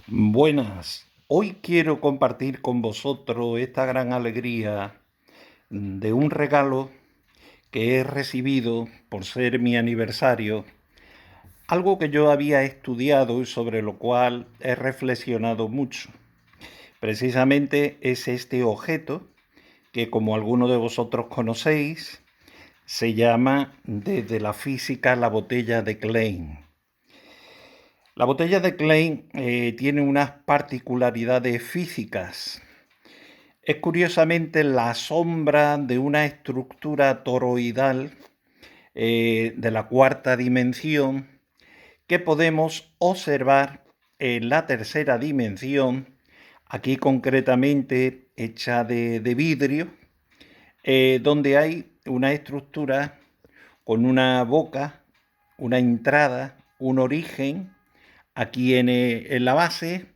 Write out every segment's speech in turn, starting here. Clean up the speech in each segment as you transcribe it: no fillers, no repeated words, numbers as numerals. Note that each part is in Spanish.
Buenas, hoy quiero compartir con vosotros esta gran alegría de un regalo que he recibido por ser mi aniversario, algo que yo había estudiado y sobre lo cual he reflexionado mucho. Precisamente es este objeto que, como algunos de vosotros conocéis, se llama desde la física la botella de Klein. La botella de Klein tiene unas particularidades físicas. Es curiosamente la sombra de una estructura toroidal de la cuarta dimensión que podemos observar en la tercera dimensión, aquí concretamente hecha de vidrio, donde hay una estructura con una boca, una entrada, un origen, aquí en la base,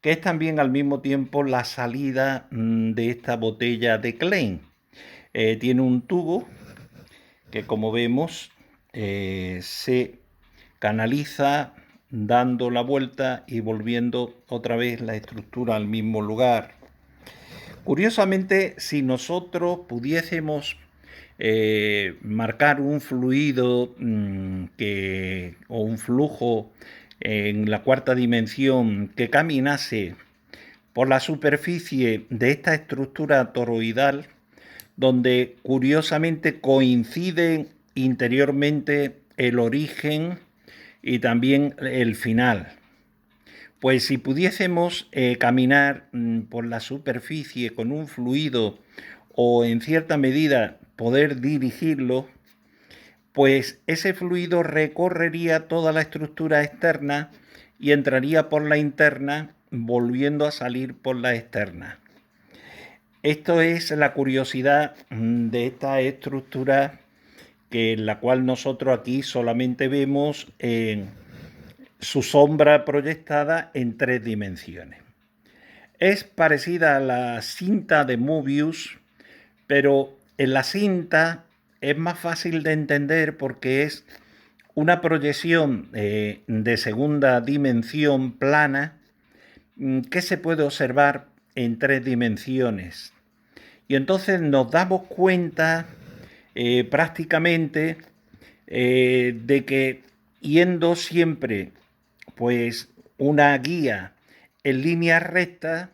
que es también al mismo tiempo la salida de esta botella de Klein. Tiene un tubo que, como vemos, se canaliza dando la vuelta y volviendo otra vez la estructura al mismo lugar. Curiosamente, si nosotros pudiésemos marcar un fluido o un flujo en la cuarta dimensión que caminase por la superficie de esta estructura toroidal, donde curiosamente coinciden interiormente el origen y también el final. Pues si pudiésemos caminar por la superficie con un fluido o en cierta medida poder dirigirlo, pues ese fluido recorrería toda la estructura externa y entraría por la interna, volviendo a salir por la externa. Esto es la curiosidad de esta estructura que en la cual nosotros aquí solamente vemos su sombra proyectada en 3 dimensiones. Es parecida a la cinta de Möbius, pero en la cinta es más fácil de entender porque es una proyección de segunda dimensión plana que se puede observar en 3 dimensiones. Y entonces nos damos cuenta prácticamente de que yendo siempre pues una guía en línea recta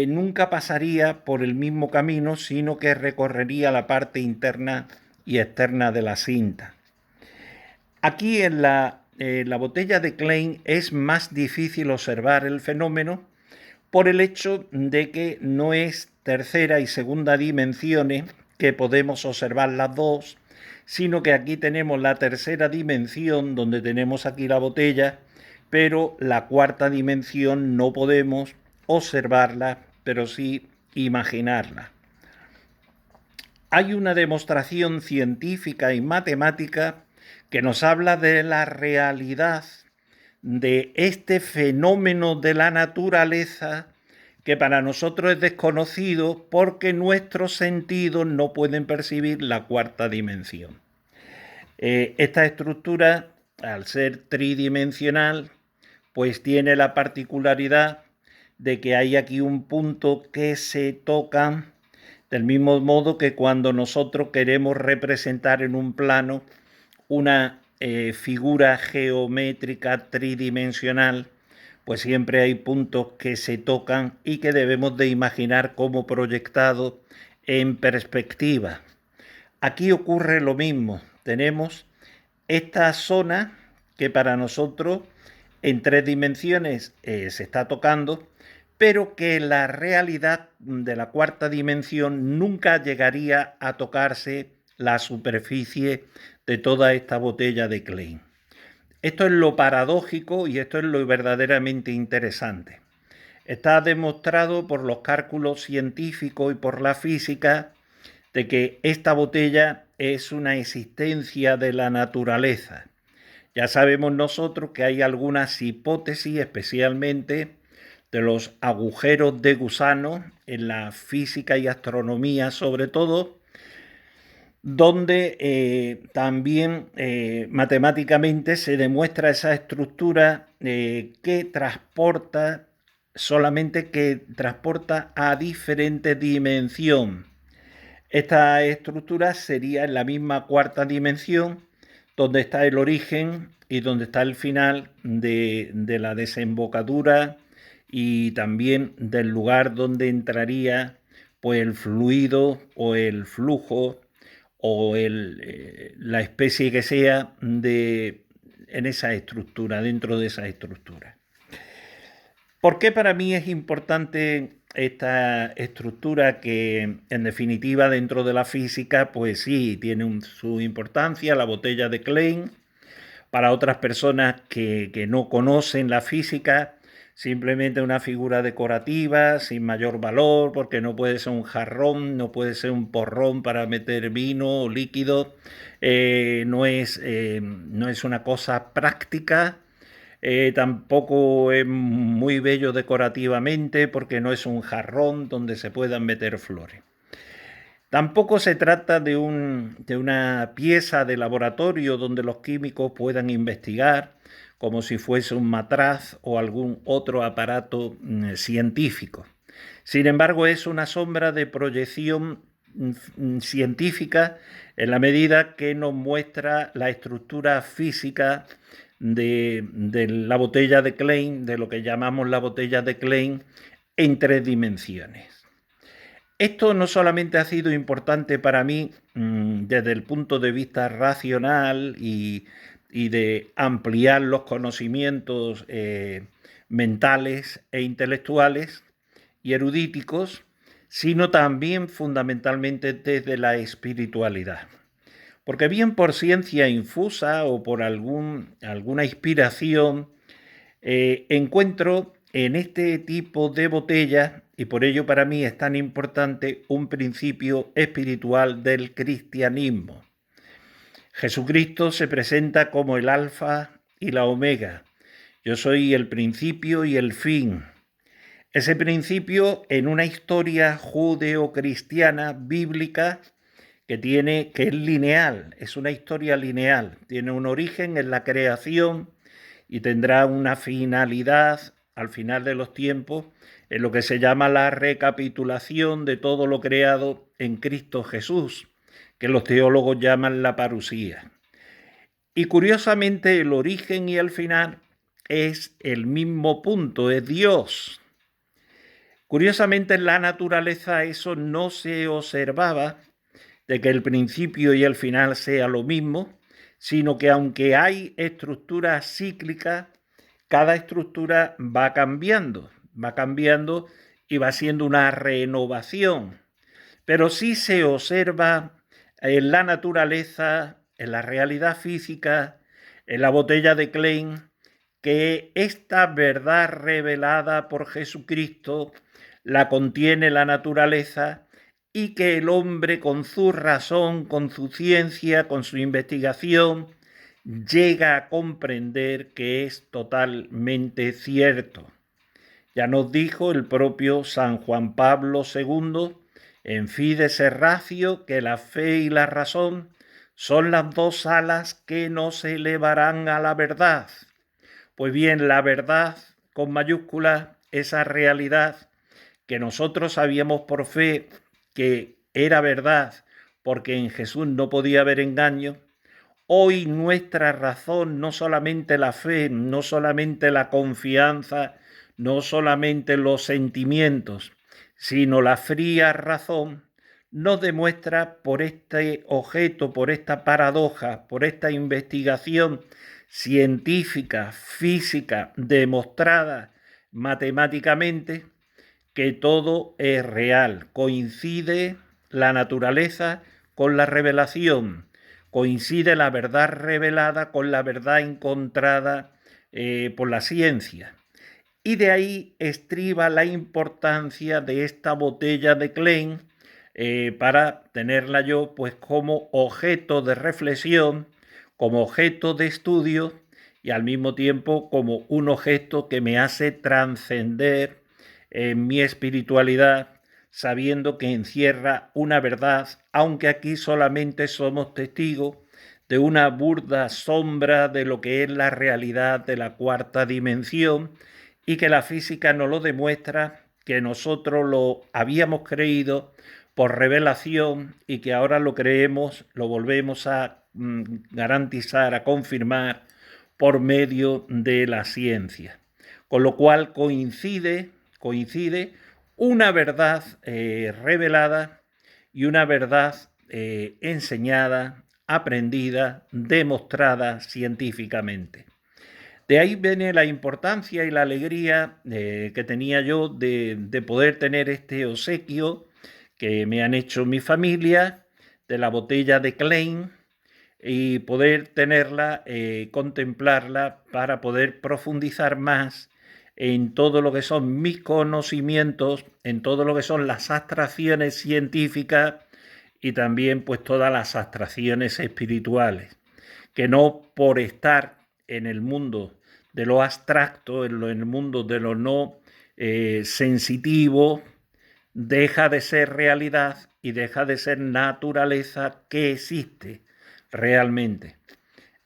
nunca pasaría por el mismo camino, sino que recorrería la parte interna y externa de la cinta. Aquí en la botella de Klein es más difícil observar el fenómeno por el hecho de que no es tercera y segunda dimensiones, que podemos observar las dos, sino que aquí tenemos la tercera dimensión, donde tenemos aquí la botella, pero la cuarta dimensión no podemos observarla, pero sí imaginarla. Hay una demostración científica y matemática que nos habla de la realidad de este fenómeno de la naturaleza que para nosotros es desconocido porque nuestros sentidos no pueden percibir la cuarta dimensión. Esta estructura, al ser tridimensional, pues tiene la particularidad de que hay aquí un punto que se toca del mismo modo que cuando nosotros queremos representar en un plano una figura geométrica tridimensional, pues siempre hay puntos que se tocan y que debemos de imaginar como proyectados en perspectiva. Aquí ocurre lo mismo. Tenemos esta zona que para nosotros en 3 dimensiones se está tocando, pero que la realidad de la cuarta dimensión nunca llegaría a tocarse la superficie de toda esta botella de Klein. Esto es lo paradójico y esto es lo verdaderamente interesante. Está demostrado por los cálculos científicos y por la física de que esta botella es una existencia de la naturaleza. Ya sabemos nosotros que hay algunas hipótesis, especialmente de los agujeros de gusano en la física y astronomía sobre todo, donde también matemáticamente se demuestra esa estructura que transporta solamente que transporta a diferente dimensión. Esta estructura sería en la misma cuarta dimensión donde está el origen y donde está el final de la desembocadura y también del lugar donde entraría pues el fluido o el flujo o la especie que sea en esa estructura, dentro de esa estructura. ¿Por qué para mí es importante esta estructura que en definitiva dentro de la física pues sí tiene su importancia, la botella de Klein? Para otras personas que no conocen la física, simplemente una figura decorativa sin mayor valor, porque no puede ser un jarrón, no puede ser un porrón para meter vino o líquido, no es una cosa práctica. Tampoco es muy bello decorativamente porque no es un jarrón donde se puedan meter flores. Tampoco se trata de una pieza de laboratorio donde los químicos puedan investigar como si fuese un matraz o algún otro aparato científico. Sin embargo, es una sombra de proyección científica en la medida que nos muestra la estructura física de la botella de Klein, de lo que llamamos la botella de Klein, en 3 dimensiones. Esto no solamente ha sido importante para mí desde el punto de vista racional y de ampliar los conocimientos mentales e intelectuales y erudíticos, sino también fundamentalmente desde la espiritualidad. Porque bien por ciencia infusa o por alguna inspiración, encuentro en este tipo de botellas, y por ello para mí es tan importante, un principio espiritual del cristianismo. Jesucristo se presenta como el alfa y la omega. Yo soy el principio y el fin. Ese principio en una historia judeocristiana bíblica que es lineal, es una historia lineal, tiene un origen en la creación y tendrá una finalidad al final de los tiempos en lo que se llama la recapitulación de todo lo creado en Cristo Jesús, que los teólogos llaman la parusía. Y curiosamente el origen y el final es el mismo punto, es Dios. Curiosamente en la naturaleza eso no se observaba, de que el principio y el final sea lo mismo, sino que aunque hay estructuras cíclicas, cada estructura va cambiando y va siendo una renovación. Pero sí se observa en la naturaleza, en la realidad física, en la botella de Klein, que esta verdad revelada por Jesucristo la contiene la naturaleza y que el hombre con su razón, con su ciencia, con su investigación, llega a comprender que es totalmente cierto. Ya nos dijo el propio San Juan Pablo II en Fides Ratio que la fe y la razón son las dos alas que nos elevarán a la verdad. Pues bien, la verdad con mayúsculas, esa realidad que nosotros sabíamos por fe que era verdad, porque en Jesús no podía haber engaño, hoy nuestra razón, no solamente la fe, no solamente la confianza, no solamente los sentimientos, sino la fría razón, nos demuestra por este objeto, por esta paradoja, por esta investigación científica, física, demostrada matemáticamente, que todo es real. Coincide la naturaleza con la revelación, coincide la verdad revelada con la verdad encontrada por la ciencia. Y de ahí estriba la importancia de esta botella de Klein para tenerla yo pues como objeto de reflexión, como objeto de estudio y al mismo tiempo como un objeto que me hace trascender en mi espiritualidad, sabiendo que encierra una verdad, aunque aquí solamente somos testigos de una burda sombra de lo que es la realidad de la cuarta dimensión y que la física nos lo demuestra, que nosotros lo habíamos creído por revelación y que ahora lo creemos, lo volvemos a garantizar, a confirmar por medio de la ciencia. Con lo cual coincide una verdad revelada y una verdad enseñada, aprendida, demostrada científicamente. De ahí viene la importancia y la alegría que tenía yo de poder tener este obsequio que me han hecho mi familia, de la botella de Klein, y poder tenerla, contemplarla para poder profundizar más en todo lo que son mis conocimientos, en todo lo que son las abstracciones científicas y también pues todas las abstracciones espirituales, que no por estar en el mundo de lo abstracto, en el mundo de lo no sensitivo, deja de ser realidad y deja de ser naturaleza que existe realmente.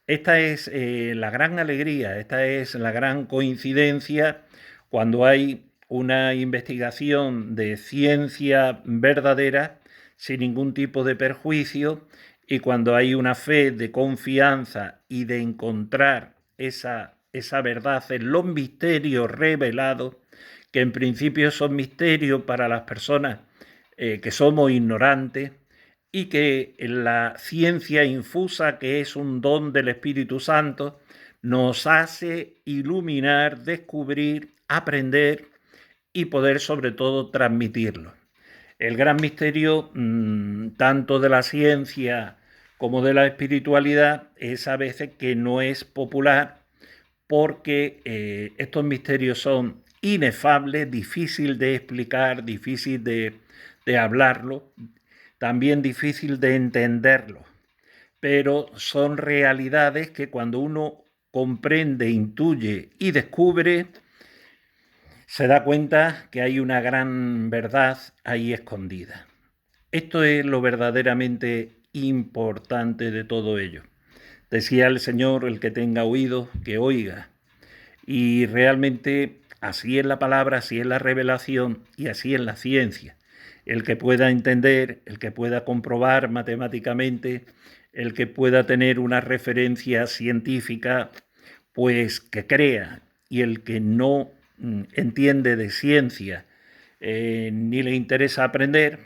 Esta es la gran alegría, esta es la gran coincidencia cuando hay una investigación de ciencia verdadera sin ningún tipo de perjuicio y cuando hay una fe de confianza y de encontrar esa verdad en los misterios revelados, que en principio son misterios para las personas que somos ignorantes, y que la ciencia infusa, que es un don del Espíritu Santo, nos hace iluminar, descubrir, aprender y poder sobre todo transmitirlo. El gran misterio, tanto de la ciencia como de la espiritualidad, es a veces que no es popular porque estos misterios son inefables, difícil de explicar, difícil de hablarlo, también difícil de entenderlo, pero son realidades que cuando uno comprende, intuye y descubre, se da cuenta que hay una gran verdad ahí escondida. Esto es lo verdaderamente importante de todo ello. Decía el Señor, el que tenga oído, que oiga. Y realmente así es la palabra, así es la revelación y así es la ciencia. El que pueda entender, el que pueda comprobar matemáticamente, el que pueda tener una referencia científica, pues que crea. Y el que no entiende de ciencia ni le interesa aprender,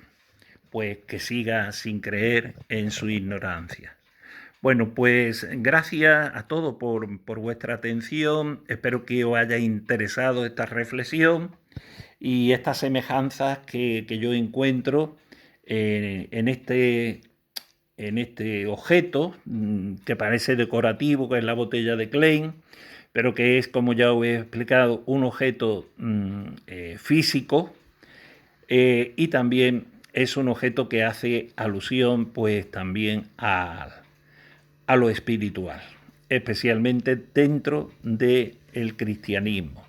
pues que siga sin creer en su ignorancia. Bueno, pues gracias a todos por vuestra atención. Espero que os haya interesado esta reflexión y estas semejanzas que yo encuentro en este objeto que parece decorativo, que es la botella de Klein, pero que es, como ya os he explicado, un objeto físico y también es un objeto que hace alusión pues también a lo espiritual, especialmente dentro del cristianismo.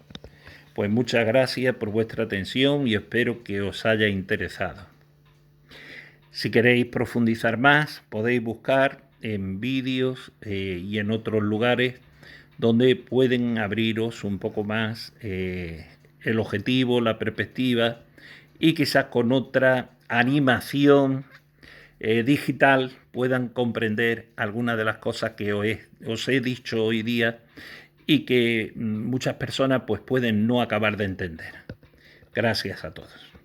Pues muchas gracias por vuestra atención y espero que os haya interesado. Si queréis profundizar más, podéis buscar en vídeos y en otros lugares donde pueden abriros un poco más el objetivo, la perspectiva y quizás con otra animación digital puedan comprender algunas de las cosas que os he dicho hoy día y que muchas personas pues pueden no acabar de entender. Gracias a todos.